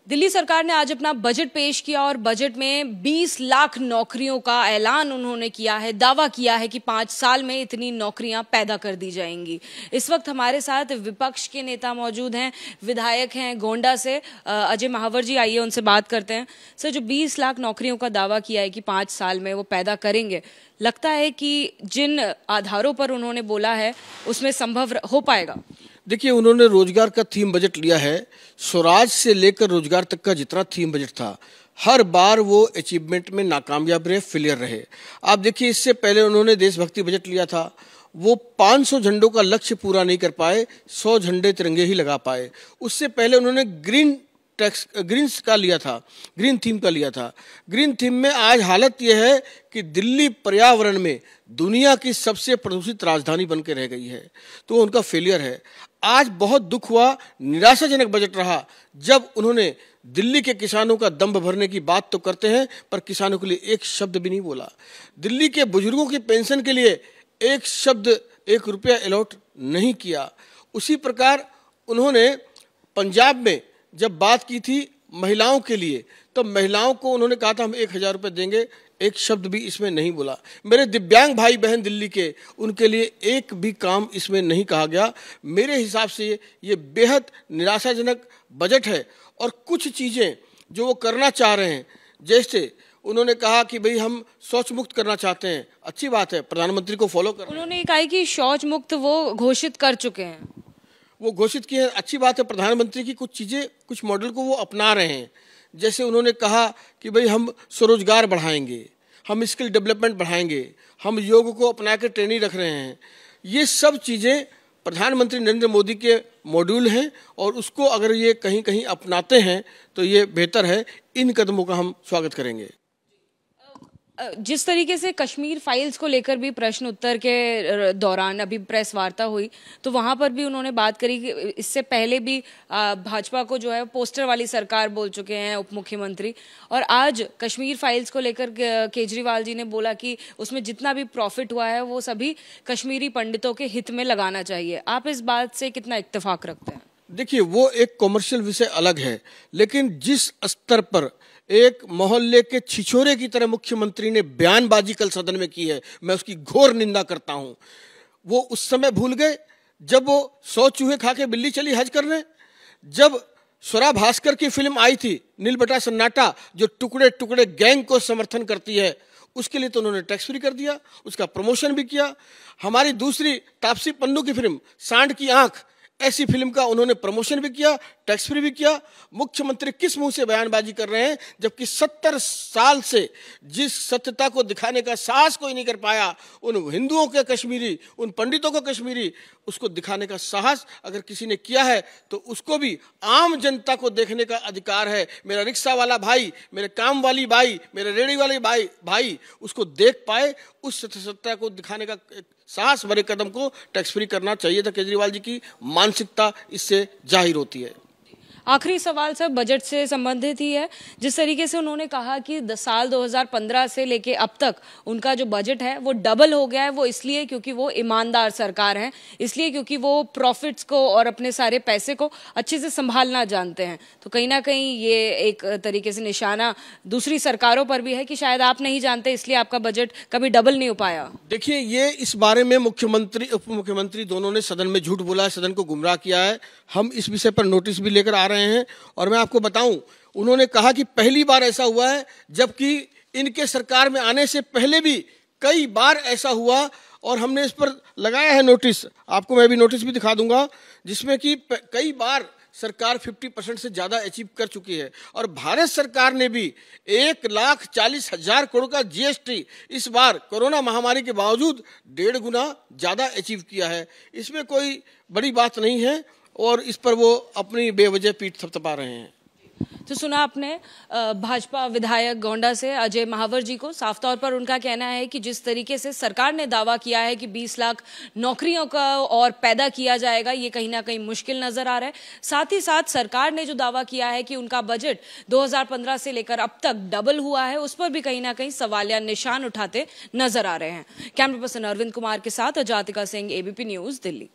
दिल्ली सरकार ने आज अपना बजट पेश किया और बजट में 20 लाख नौकरियों का ऐलान उन्होंने किया है। दावा किया है कि 5 साल में इतनी नौकरियां पैदा कर दी जाएंगी। इस वक्त हमारे साथ विपक्ष के नेता मौजूद हैं, विधायक हैं गोंडा से अजय महावर जी। आइए उनसे बात करते हैं। सर, जो 20 लाख नौकरियों का दावा किया है कि 5 साल में वो पैदा करेंगे, लगता है कि जिन आधारों पर उन्होंने बोला है उसमें संभव हो पाएगा? देखिए, उन्होंने रोजगार का थीम बजट लिया है। स्वराज से लेकर रोजगार तक का जितना थीम बजट था, हर बार वो अचीवमेंट में नाकामयाब रहे, फेलियर रहे। आप देखिए, इससे पहले उन्होंने देशभक्ति बजट लिया था, वो 500 झंडों का लक्ष्य पूरा नहीं कर पाए, 100 झंडे तिरंगे ही लगा पाए। उससे पहले उन्होंने ग्रीन थीम का लिया था। ग्रीन थीम में आज हालत यह है कि दिल्ली पर्यावरण में दुनिया की सबसे प्रदूषित राजधानी बनकर रह गई है, तो उनका फेलियर है। आज बहुत दुख हुआ, निराशाजनक बजट रहा जब उन्होंने दिल्ली के किसानों का दम भरने की बात तो करते हैं, पर किसानों के लिए एक शब्द भी नहीं बोला। दिल्ली के बुजुर्गों की पेंशन के लिए एक शब्द, 1 रुपया अलॉट नहीं किया। उसी प्रकार उन्होंने पंजाब में जब बात की थी महिलाओं के लिए, तो महिलाओं को उन्होंने कहा था हम 1000 रुपये देंगे, एक शब्द भी इसमें नहीं बोला। मेरे दिव्यांग भाई बहन दिल्ली के, उनके लिए एक भी काम इसमें नहीं कहा गया। मेरे हिसाब से ये बेहद निराशाजनक बजट है। और कुछ चीज़ें जो वो करना चाह रहे हैं, जैसे उन्होंने कहा कि भाई हम शौच मुक्त करना चाहते हैं, अच्छी बात है, प्रधानमंत्री को फॉलो कर। उन्होंने कहा कि शौच मुक्त वो घोषित कर चुके हैं, वो घोषित किए हैं, अच्छी बात है। प्रधानमंत्री की कुछ चीज़ें, कुछ मॉडल को वो अपना रहे हैं। जैसे उन्होंने कहा कि भाई हम स्वरोजगार बढ़ाएंगे, हम स्किल डेवलपमेंट बढ़ाएंगे, हम योग को अपना के ट्रेनिंग रख रहे हैं। ये सब चीज़ें प्रधानमंत्री नरेंद्र मोदी के मॉड्यूल हैं और उसको अगर ये कहीं कहीं अपनाते हैं तो ये बेहतर है। इन कदमों का हम स्वागत करेंगे। जिस तरीके से कश्मीर फाइल्स को लेकर भी प्रश्न उत्तर के दौरान अभी प्रेस वार्ता हुई, तो वहां पर भी उन्होंने बात करी कि इससे पहले भी भाजपा को जो है पोस्टर वाली सरकार बोल चुके हैं उप मुख्यमंत्री, और आज कश्मीर फाइल्स को लेकर केजरीवाल जी ने बोला कि उसमें जितना भी प्रॉफिट हुआ है वो सभी कश्मीरी पंडितों के हित में लगाना चाहिए। आप इस बात से कितना इत्तेफाक रखते हैं? देखिए, वो एक कॉमर्शियल विषय अलग है, लेकिन जिस स्तर पर एक मोहल्ले के छिछोरे की तरह मुख्यमंत्री ने बयानबाजी कल सदन में की है, मैं उसकी घोर निंदा करता हूं। वो उस समय भूल गए जब वो 100 चूहे खा के बिल्ली चली हज करने, जब स्वरा भास्कर की फिल्म आई थी नील बटा सन्नाटा, जो टुकड़े टुकड़े गैंग को समर्थन करती है, उसके लिए तो उन्होंने टैक्स फ्री कर दिया, उसका प्रमोशन भी किया। हमारी दूसरी तापसी पन्नू की फिल्म सांड की आंख, ऐसी फिल्म का उन्होंने प्रमोशन भी किया, टैक्स फ्री भी किया। मुख्यमंत्री किस मुंह से बयानबाजी कर रहे हैं, जबकि 70 साल से जिस सत्यता को दिखाने का साहस कोई नहीं कर पाया, उन हिंदुओं के कश्मीरी, उन पंडितों को कश्मीरी, उसको दिखाने का साहस अगर किसी ने किया है तो उसको भी आम जनता को देखने का अधिकार है। मेरा रिक्शा वाला भाई, मेरे काम वाली भाई, मेरे रेहड़ी वाले भाई उसको देख पाए, उस सत्यता को दिखाने का साहस भरे कदम को टैक्स फ्री करना चाहिए था। केजरीवाल जी की मानसिकता इससे जाहिर होती है। आखिरी सवाल सर बजट से संबंधित ही है। जिस तरीके से उन्होंने कहा कि साल 2015 से लेके अब तक उनका जो बजट है वो डबल हो गया है, वो इसलिए क्योंकि वो ईमानदार सरकार है, इसलिए क्योंकि वो प्रॉफिट्स को और अपने सारे पैसे को अच्छे से संभालना जानते हैं। तो कहीं ना कहीं ये एक तरीके से निशाना दूसरी सरकारों पर भी है कि शायद आप नहीं जानते, इसलिए आपका बजट कभी डबल नहीं हो पाया। देखिए, ये इस बारे में मुख्यमंत्री उप मुख्यमंत्री दोनों ने सदन में झूठ बोला है, सदन को गुमराह किया है। हम इस विषय पर नोटिस भी लेकर आ रहे हैं। और मैं आपको बताऊं, उन्होंने कहा कि पहली बार ऐसा हुआ है, जबकि इनके सरकार में आने से पहले भी कई बार ऐसा हुआ और हमने इस पर लगाया है नोटिस। आपको मैं भी नोटिस भी दिखा दूंगा, जिसमें कि कई बार सरकार 50% से ज्यादा अचीव कर चुकी है। और भारत सरकार ने भी 1,40,000 करोड़ का जीएसटी इस बार कोरोना महामारी के बावजूद 1.5 गुना ज्यादा अचीव किया है। इसमें कोई बड़ी बात नहीं है और इस पर वो अपनी बेवजह पीठ थपथपा रहे हैं। तो सुना आपने भाजपा विधायक गोंडा से अजय महावर जी को। साफ तौर पर उनका कहना है कि जिस तरीके से सरकार ने दावा किया है कि 20 लाख नौकरियों का और पैदा किया जाएगा, ये कहीं ना कहीं मुश्किल नजर आ रहा है। साथ ही साथ सरकार ने जो दावा किया है कि उनका बजट 2015 से लेकर अब तक डबल हुआ है, उस पर भी कहीं ना कहीं सवालिया निशान उठाते नजर आ रहे हैं। कैमरा पर्सन अरविंद कुमार के साथ अजातिका सिंह, एबीपी न्यूज, दिल्ली।